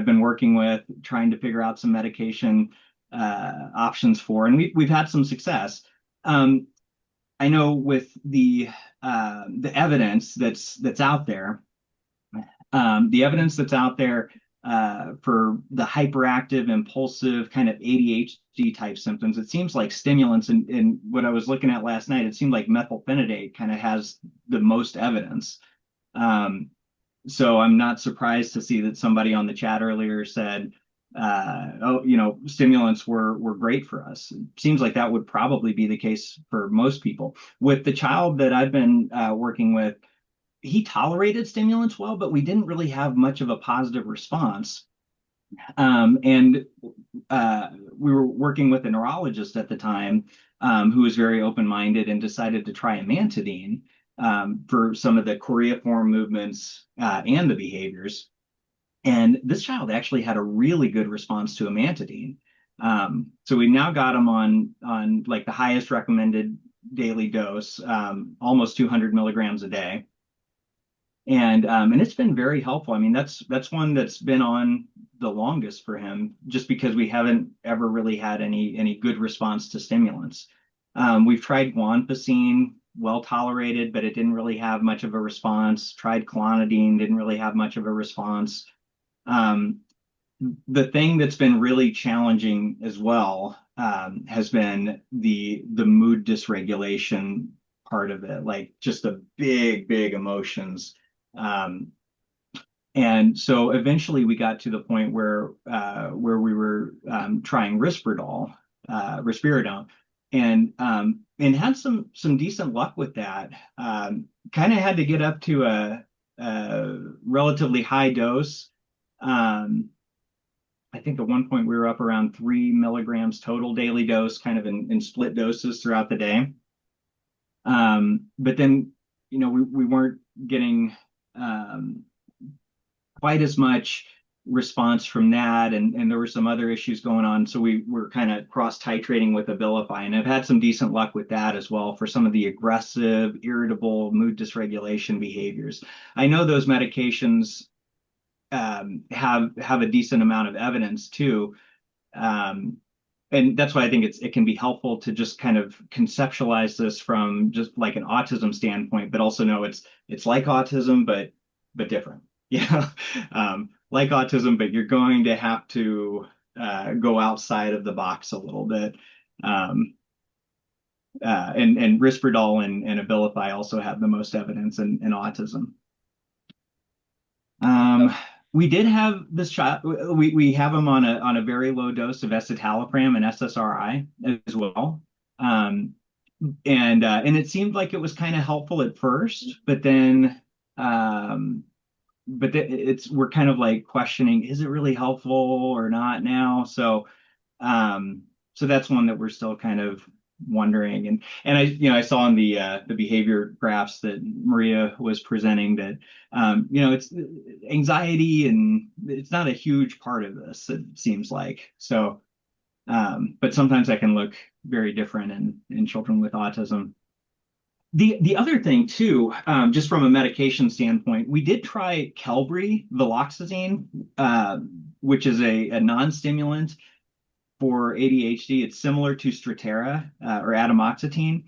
been working with, trying to figure out some medication options for, and we've had some success. I know with the evidence that's out there, the evidence that's out there for the hyperactive, impulsive kind of ADHD type symptoms, it seems like stimulants, and what I was looking at last night, it seemed like methylphenidate kind of has the most evidence. So I'm not surprised to see that somebody on the chat earlier said, oh, stimulants were great for us. It seems like that would probably be the case for most people. With the child that I've been working with, he tolerated stimulants well, but we didn't really have much of a positive response. And we were working with a neurologist at the time who was very open-minded and decided to try amantadine for some of the choreiform movements and the behaviors. And this child actually had a really good response to amantadine. So we now got him on like the highest recommended daily dose, almost 200 milligrams a day. And it's been very helpful. I mean, that's one that's been on the longest for him, just because we haven't ever really had any good response to stimulants. We've tried guanfacine, well tolerated, but it didn't really have much of a response. Tried clonidine, didn't really have much of a response. The thing that's been really challenging as well has been the mood dysregulation part of it, like just the big emotions. And so eventually we got to the point where we were trying risperidone, and had some decent luck with that. Kind of had to get up to a relatively high dose. I think at one point we were up around 3 milligrams total daily dose, kind of in split doses throughout the day. But then, we weren't getting quite as much response from that, and there were some other issues going on. So we were kind of cross titrating with Abilify, and I've had some decent luck with that as well for some of the aggressive, irritable, mood dysregulation behaviors. I know those medications have a decent amount of evidence too. And that's why I think it can be helpful to just kind of conceptualize this from just like an autism standpoint, but also know it's like autism, but different. Yeah. Like autism, but you're going to have to go outside of the box a little bit. And Risperdal and Abilify also have the most evidence in autism. We did have this child. We have him on a very low dose of escitalopram and SSRI as well, and it seemed like it was kind of helpful at first, but then we're kind of like questioning, is it really helpful or not now? So that's one that we're still kind of wondering. And I saw in the behavior graphs that Maria was presenting that it's anxiety, and it's not a huge part of this, it seems like. So but sometimes that can look very different in children with autism. The other thing too, just from a medication standpoint, we did try Qelbree viloxazine, which is a non-stimulant for ADHD. It's similar to Strattera or atomoxetine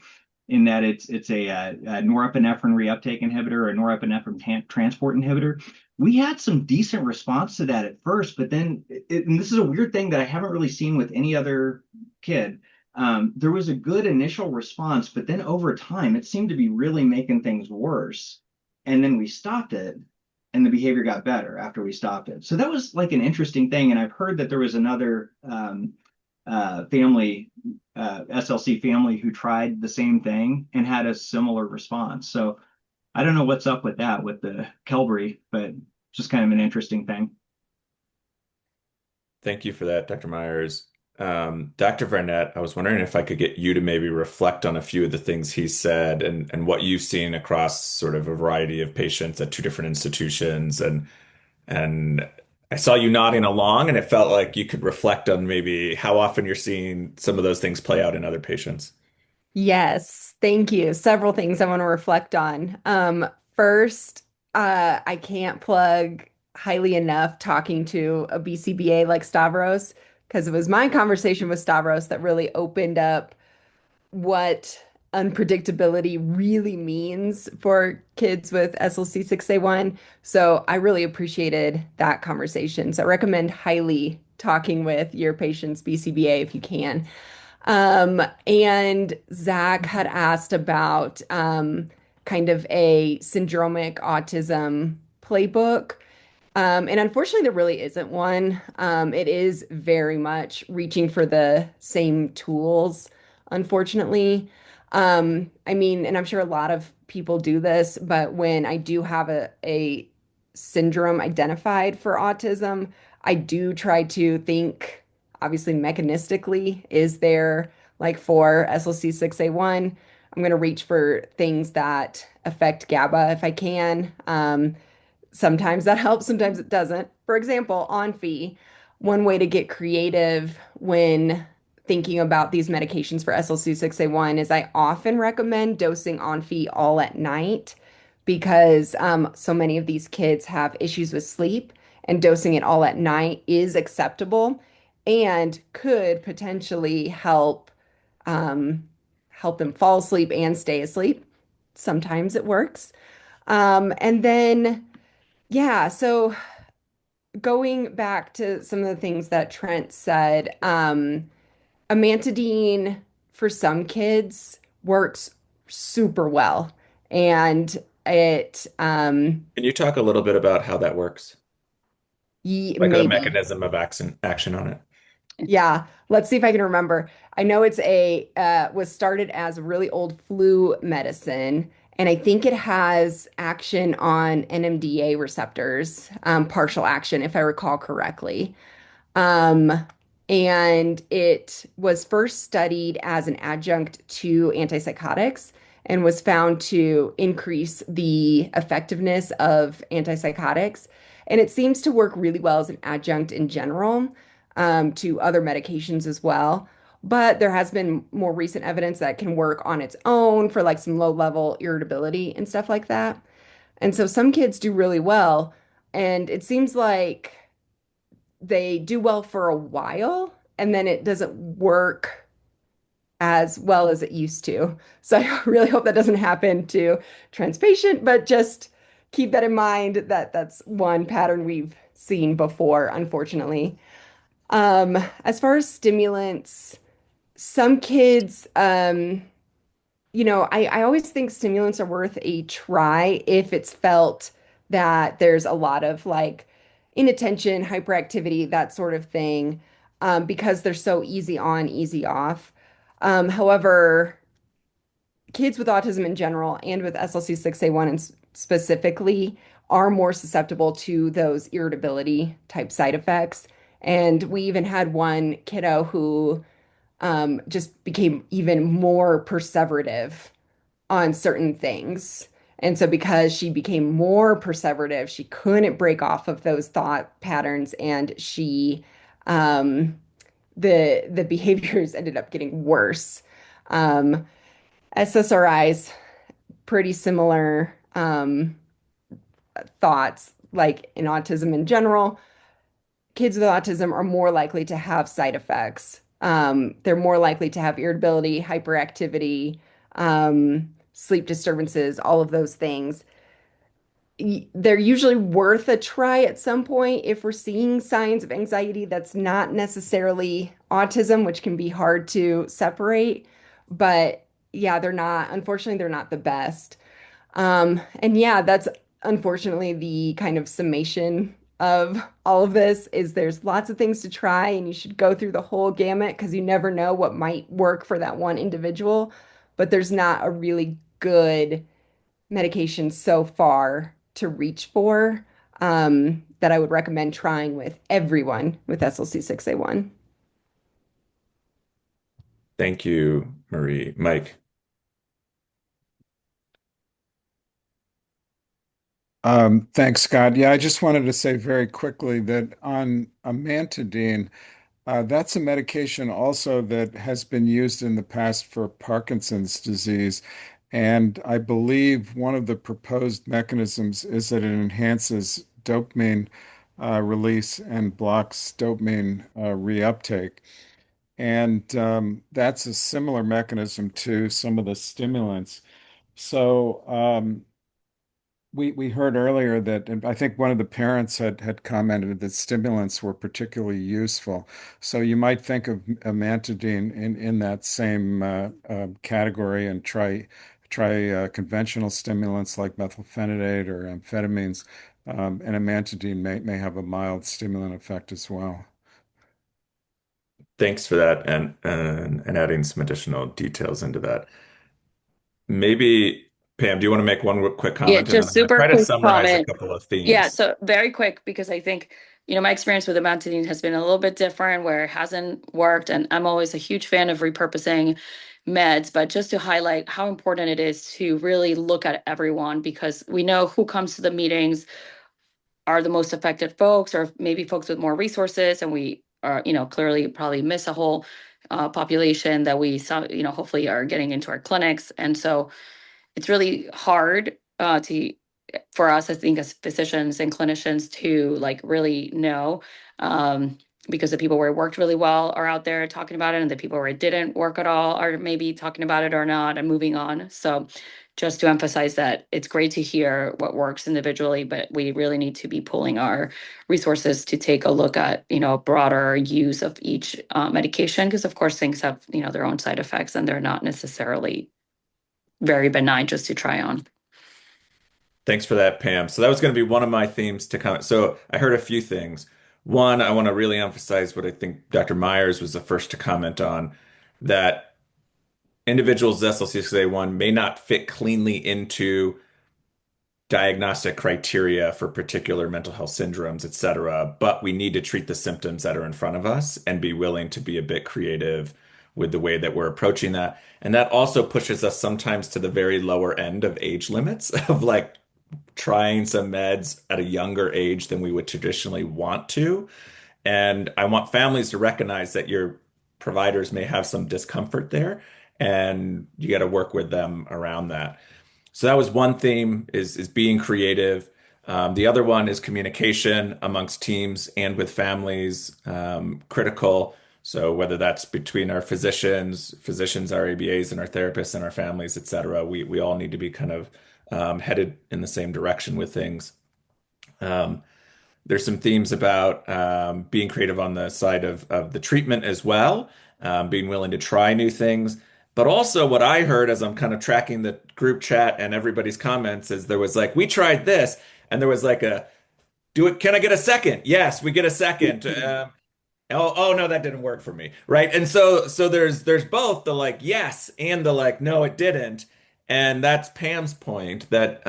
in that it's a norepinephrine reuptake inhibitor or a norepinephrine transport inhibitor. We had some decent response to that at first, but then, and this is a weird thing that I haven't really seen with any other kid. There was a good initial response, but then over time, it seemed to be really making things worse. And then we stopped it, and the behavior got better after we stopped it. So that was like an interesting thing. And I've heard that there was another family, SLC family, who tried the same thing and had a similar response. So I don't know what's up with that with the Qelbree, but just kind of an interesting thing. Thank you for that, Dr. Myers. Dr. Varnet, I was wondering if I could get you to maybe reflect on a few of the things he said and what you've seen across sort of a variety of patients at two different institutions. And I saw you nodding along, and it felt like you could reflect on maybe how often you're seeing some of those things play out in other patients. Yes, thank you. Several things I want to reflect on. First, I can't plug highly enough talking to a BCBA like Stavros, because it was my conversation with Stavros that really opened up what unpredictability really means for kids with SLC6A1. So I really appreciated that conversation. So I recommend highly talking with your patient's BCBA if you can. And Zach had asked about kind of a syndromic autism playbook. And unfortunately, there really isn't one. It is very much reaching for the same tools, unfortunately. I mean, and I'm sure a lot of people do this, but when I do have a syndrome identified for autism, I do try to think, obviously, mechanistically, is there like for SLC6A1, I'm going to reach for things that affect GABA if I can. Sometimes that helps, sometimes it doesn't. For example, on fee, one way to get creative when thinking about these medications for SLC6A1 is I often recommend dosing on fee all at night because so many of these kids have issues with sleep, and dosing it all at night is acceptable and could potentially help them fall asleep and stay asleep. Sometimes it works. And then yeah, so going back to some of the things that Trent said, amantadine for some kids works super well. And it, Can you talk a little bit about how that works? Like the maybe. mechanism of action on it. Yeah, let's see if I can remember. I know it's a was started as a really old flu medicine, and I think it has action on NMDA receptors, partial action, if I recall correctly. Um, and it was first studied as an adjunct to antipsychotics and was found to increase the effectiveness of antipsychotics. And it seems to work really well as an adjunct in general, to other medications as well. But there has been more recent evidence that it can work on its own for like some low level irritability and stuff like that. And so some kids do really well. And it seems like they do well for a while and then it doesn't work as well as it used to. So I really hope that doesn't happen to Trent's patient, but just keep that in mind that that's one pattern we've seen before, unfortunately. As far as stimulants, some kids, I always think stimulants are worth a try if it's felt that there's a lot of like inattention, hyperactivity, that sort of thing, because they're so easy on, easy off. However, kids with autism in general and with SLC6A1 and specifically are more susceptible to those irritability type side effects. And we even had one kiddo who just became even more perseverative on certain things. And so because she became more perseverative, she couldn't break off of those thought patterns and um the behaviors ended up getting worse. Um SSRIs, pretty similar thoughts like in autism in general. Kids with autism are more likely to have side effects. They're more likely to have irritability, hyperactivity, sleep disturbances, all of those things. They're usually worth a try at some point if we're seeing signs of anxiety that's not necessarily autism, which can be hard to separate. But yeah, unfortunately, they're not the best. And yeah, that's unfortunately the kind of summation of all of this is there's lots of things to try and you should go through the whole gamut because you never know what might work for that one individual, but there's not a really good medication so far to reach for that I would recommend trying with everyone with SLC6A1. Thank you, Marie. Mike. Thanks, Scott. Yeah, I just wanted to say very quickly that on amantadine, that's a medication also that has been used in the past for Parkinson's disease. And I believe one of the proposed mechanisms is that it enhances dopamine release and blocks dopamine reuptake. And that's a similar mechanism to some of the stimulants. So we heard earlier that, and I think one of the parents had commented that stimulants were particularly useful. So you might think of amantadine in that same category and try conventional stimulants like methylphenidate or amphetamines. And amantadine may have a mild stimulant effect as well. Thanks for that and adding some additional details into that. Maybe, Pam, do you want to make one quick Yeah, comment? And then just I'm going to super try to quick summarize a comment. couple of Yeah, themes. so very quick, because I think, my experience with amantadine has been a little bit different where it hasn't worked. And I'm always a huge fan of repurposing meds, but just to highlight how important it is to really look at everyone, because we know who comes to the meetings are the most affected folks, or maybe folks with more resources. And we are, clearly probably miss a whole population that we saw, hopefully are getting into our clinics. And so it's really hard to for us, I think, as physicians and clinicians to like really know, because the people where it worked really well are out there talking about it, and the people where it didn't work at all are maybe talking about it or not and moving on. So just to emphasize that it's great to hear what works individually, but we really need to be pulling our resources to take a look at, broader use of each medication, because of course things have, their own side effects and they're not necessarily very benign just to try on. Thanks for that, Pam. So that was going to be one of my themes to comment. So I heard a few things. One, I want to really emphasize what I think Dr. Myers was the first to comment on, that individuals with SLC6A1 may not fit cleanly into diagnostic criteria for particular mental health syndromes, et cetera, but we need to treat the symptoms that are in front of us and be willing to be a bit creative with the way that we're approaching that. And that also pushes us sometimes to the very lower end of age limits of like trying some meds at a younger age than we would traditionally want to. And I want families to recognize that your providers may have some discomfort there, and you got to work with them around that. So that was one theme is being creative. The other one is communication amongst teams and with families, critical. So whether that's between our physicians, our ABAs, and our therapists and our families, et cetera, we all need to be kind of headed in the same direction with things. Um, there's some themes about being creative on the side of the treatment as well, being willing to try new things. But also, what I heard as I'm kind of tracking the group chat and everybody's comments is there was like, we tried this, and there was like a, do it, can I get a second? Yes, we get a second. Oh no, that didn't work for me. Right. And so there's both the like yes and the like no, it didn't. And that's Pam's point that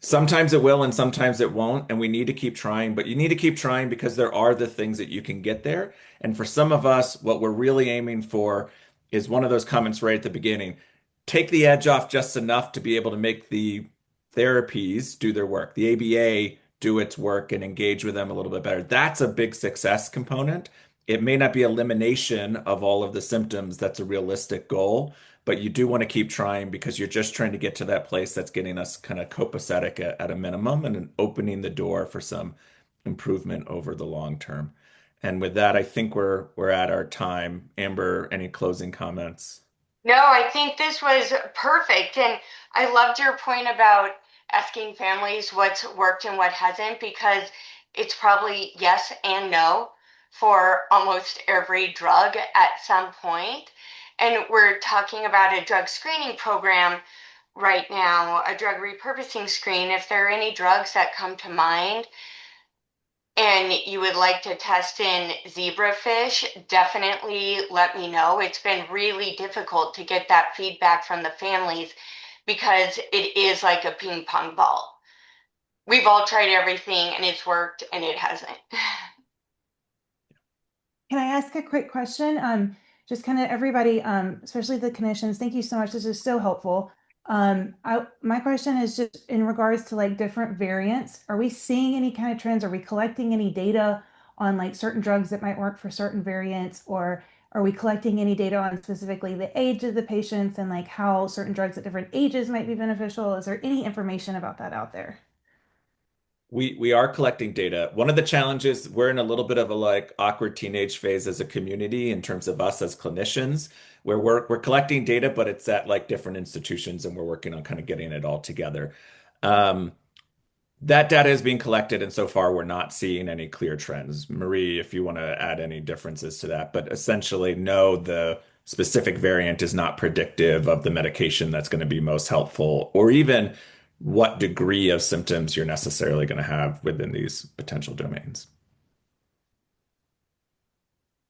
sometimes it will and sometimes it won't, and we need to keep trying, but you need to keep trying because there are the things that you can get there. And for some of us, what we're really aiming for is one of those comments right at the beginning. Take the edge off just enough to be able to make the therapies do their work, the ABA do its work and engage with them a little bit better. That's a big success component. It may not be elimination of all of the symptoms. That's a realistic goal, but you do want to keep trying because you're just trying to get to that place that's getting us kind of copacetic at a minimum and opening the door for some improvement over the long term. And with that, I think we're at our time. Amber, any closing comments? No, I think this was perfect. And I loved your point about asking families what's worked and what hasn't, because it's probably yes and no for almost every drug at some point. And we're talking about a drug screening program right now, a drug repurposing screen. If there are any drugs that come to mind and you would like to test in zebrafish, definitely let me know. It's been really difficult to get that feedback from the families because it is like a ping pong ball. We've all tried everything and it's worked and it hasn't. Can I ask a quick question? Just kind of everybody, especially the clinicians, thank you so much. This is so helpful. My question is just in regards to like different variants. Are we seeing any kind of trends? Are we collecting any data on like certain drugs that might work for certain variants? Or are we collecting any data on specifically the age of the patients and like how certain drugs at different ages might be beneficial? Is there any information about that out there? We are collecting data. One of the challenges, we're in a little bit of a like awkward teenage phase as a community in terms of us as clinicians, where we're collecting data, but it's at like different institutions and we're working on kind of getting it all together. Um, that data is being collected, and so far we're not seeing any clear trends. Marie, if you want to add any differences to that, but essentially, no, the specific variant is not predictive of the medication that's going to be most helpful, or even what degree of symptoms you're necessarily going to have within these potential domains.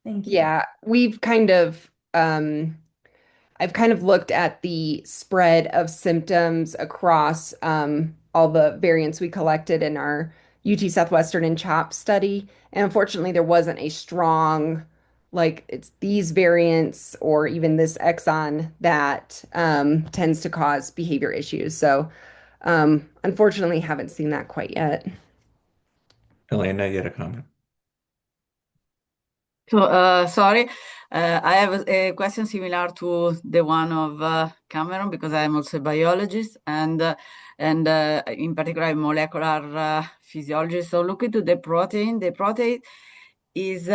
Thank you. Yeah, I've kind of looked at the spread of symptoms across all the variants we collected in our UT Southwestern and CHOP study. And unfortunately, there wasn't a strong, like, it's these variants or even this exon that tends to cause behavior issues. So, unfortunately, haven't seen that quite yet. Elena, you had a comment. So, sorry, I have a question similar to the one of Cameron because I'm also a biologist and in particular molecular physiologist. So, looking to the protein is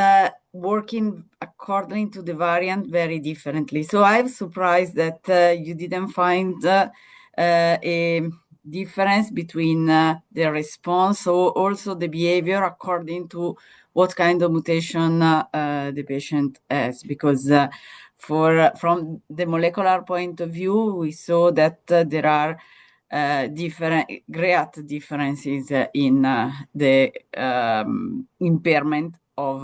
working according to the variant very differently. So, I'm surprised that you didn't find a difference between the response or also the behavior according to what kind of mutation the patient has, because from the molecular point of view, we saw that there are great differences in the impairment of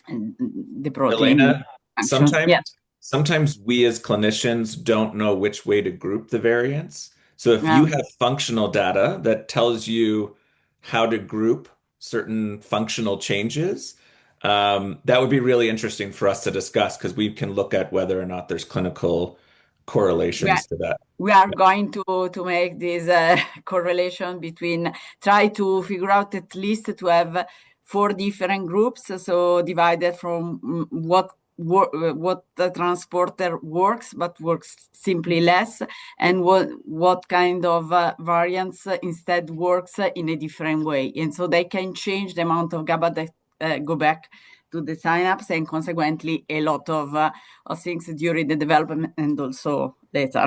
the protein Elena, function. Yes. sometimes we as clinicians don't know which way to group the variants. So if you have functional data that tells you how to group certain functional changes, that would be really interesting for us to discuss because we can look at whether or not there's clinical correlations to that. We are going to make this correlation try to figure out at least to have 4 different groups, so divided from what the transporter works, but works simply less, and what kind of variants instead works in a different way. And so they can change the amount of GABA that go back to the synapse, and consequently a lot of things during the development and also later.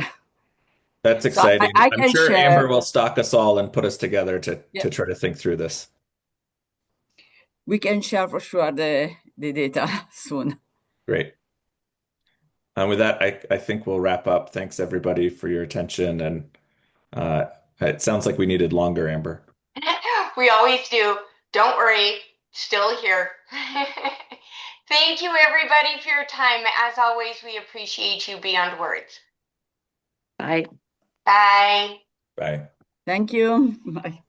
That's exciting. So I I'm can sure share. Amber will stalk us all and put us together to try to think through this. We can share for sure the data soon. Great. And with that, I think we'll wrap up. Thanks everybody for your attention. And it sounds like we needed longer, Amber. We always do. Don't worry, still here. Thank you, everybody, for your time. As always, we appreciate you beyond words. Bye. Bye. Bye. Thank you. Bye.